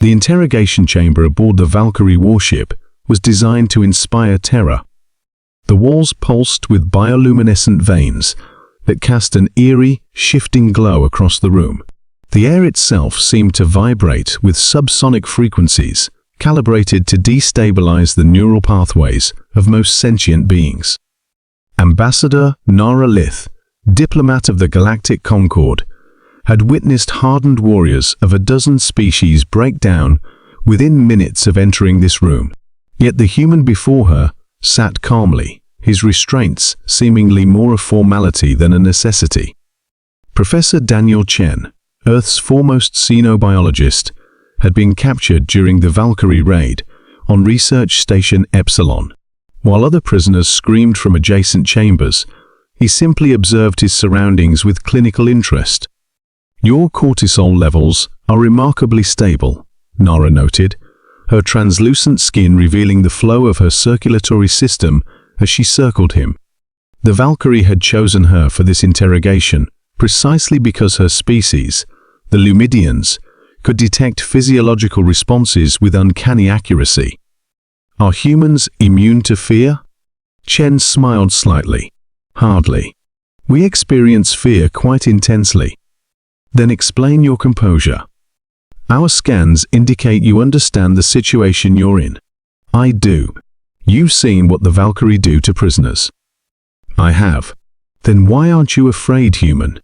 The interrogation chamber aboard the Valkyrie warship was designed to inspire terror. The walls pulsed with bioluminescent veins that cast an eerie, shifting glow across the room. The air itself seemed to vibrate with subsonic frequencies, calibrated to destabilize the neural pathways of most sentient beings. Ambassador Nara Lith, diplomat of the Galactic Concord, had witnessed hardened warriors of a dozen species break down within minutes of entering this room. Yet the human before her sat calmly, his restraints seemingly more a formality than a necessity. Professor Daniel Chen, Earth's foremost xenobiologist, had been captured during the Valkyrie raid on Research Station Epsilon. While other prisoners screamed from adjacent chambers, he simply observed his surroundings with clinical interest. "Your cortisol levels are remarkably stable," Nara noted, her translucent skin revealing the flow of her circulatory system as she circled him. The Valkyrie had chosen her for this interrogation precisely because her species, the Lumidians, could detect physiological responses with uncanny accuracy. "Are humans immune to fear?" Chen smiled slightly. "Hardly. We experience fear quite intensely." "Then explain your composure. Our scans indicate you understand the situation you're in." "I do. You've seen what the Valkyrie do to prisoners." "I have." "Then why aren't you afraid, human?"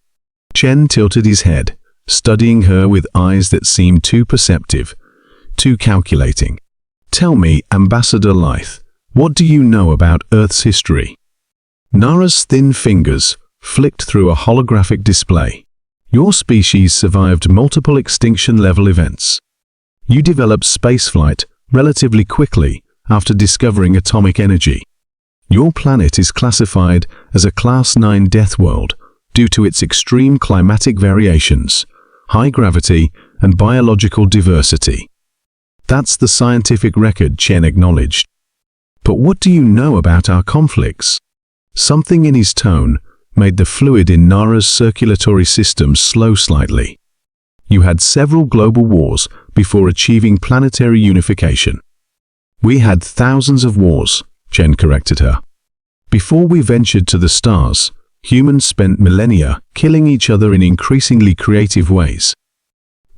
Chen tilted his head, studying her with eyes that seemed too perceptive, too calculating. "Tell me, Ambassador Lith, what do you know about Earth's history?" Nara's thin fingers flicked through a holographic display. "Your species survived multiple extinction-level events. You developed spaceflight relatively quickly after discovering atomic energy. Your planet is classified as a Class 9 death world due to its extreme climatic variations, high gravity, and biological diversity." "That's the scientific record," Chen acknowledged. "But what do you know about our conflicts?" Something in his tone made the fluid in Nara's circulatory system slow slightly. "You had several global wars before achieving planetary unification." "We had thousands of wars," Chen corrected her. "Before we ventured to the stars, humans spent millennia killing each other in increasingly creative ways.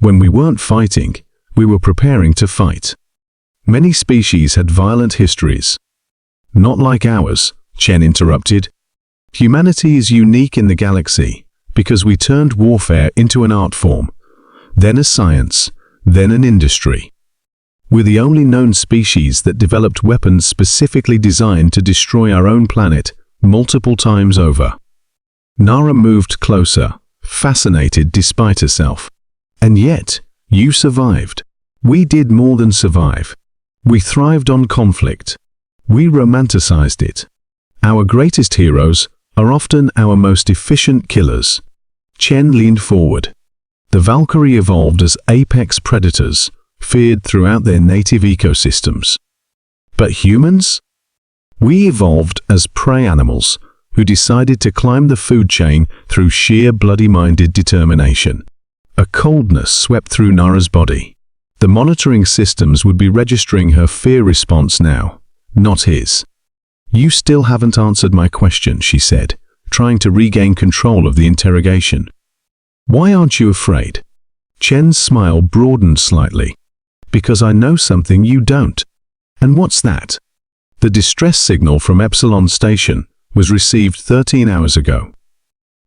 When we weren't fighting, we were preparing to fight. Many species had violent histories." "Not like ours," Chen interrupted. "Humanity is unique in the galaxy because we turned warfare into an art form, then a science, then an industry. We're the only known species that developed weapons specifically designed to destroy our own planet multiple times over." Nara moved closer, fascinated despite herself. "And yet, you survived." "We did more than survive. We thrived on conflict. We romanticized it. Our greatest heroes are often our most efficient killers." Chen leaned forward. "The Valkyrie evolved as apex predators, feared throughout their native ecosystems. But humans? We evolved as prey animals who decided to climb the food chain through sheer bloody-minded determination." A coldness swept through Nara's body. The monitoring systems would be registering her fear response now, not his. "You still haven't answered my question," she said, trying to regain control of the interrogation. "Why aren't you afraid?" Chen's smile broadened slightly. "Because I know something you don't." "And what's that?" "The distress signal from Epsilon Station was received 13 hours ago."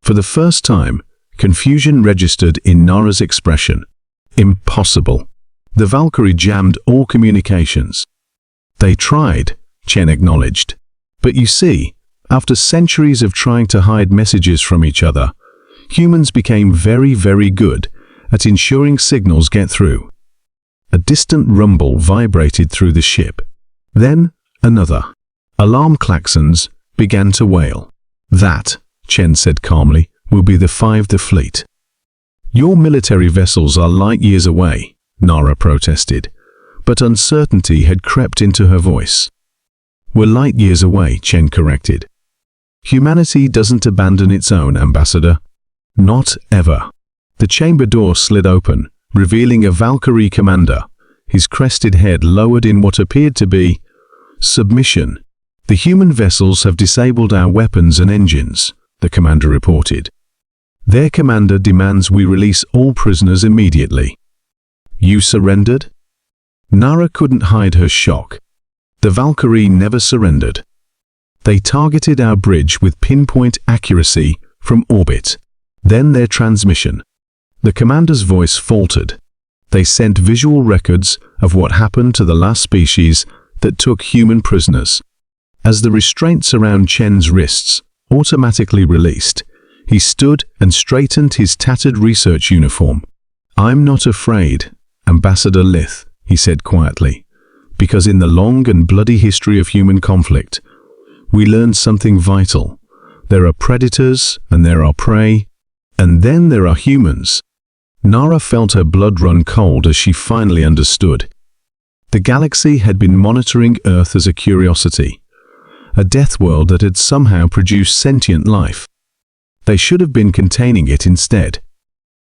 For the first time, confusion registered in Nara's expression. "Impossible. The Valkyrie jammed all communications." "They tried," Chen acknowledged. "But you see, after centuries of trying to hide messages from each other, humans became very, very good at ensuring signals get through." A distant rumble vibrated through the ship. Then another. Alarm klaxons began to wail. "That," Chen said calmly, "will be the 5th fleet." "Your military vessels are light years away," Nara protested, but uncertainty had crept into her voice. "We're light years away," Chen corrected. "Humanity doesn't abandon its own, Ambassador. Not ever." The chamber door slid open, revealing a Valkyrie commander, his crested head lowered in what appeared to be submission. "The human vessels have disabled our weapons and engines," the commander reported. "Their commander demands we release all prisoners immediately." "You surrendered?" Nara couldn't hide her shock. The Valkyrie never surrendered. "They targeted our bridge with pinpoint accuracy from orbit. Then their transmission." The commander's voice faltered. "They sent visual records of what happened to the last species that took human prisoners." As the restraints around Chen's wrists automatically released, he stood and straightened his tattered research uniform. "I'm not afraid, Ambassador Lith," he said quietly, "because in the long and bloody history of human conflict, we learned something vital. There are predators and there are prey, and then there are humans." Nara felt her blood run cold as she finally understood. The galaxy had been monitoring Earth as a curiosity, a death world that had somehow produced sentient life. They should have been containing it instead.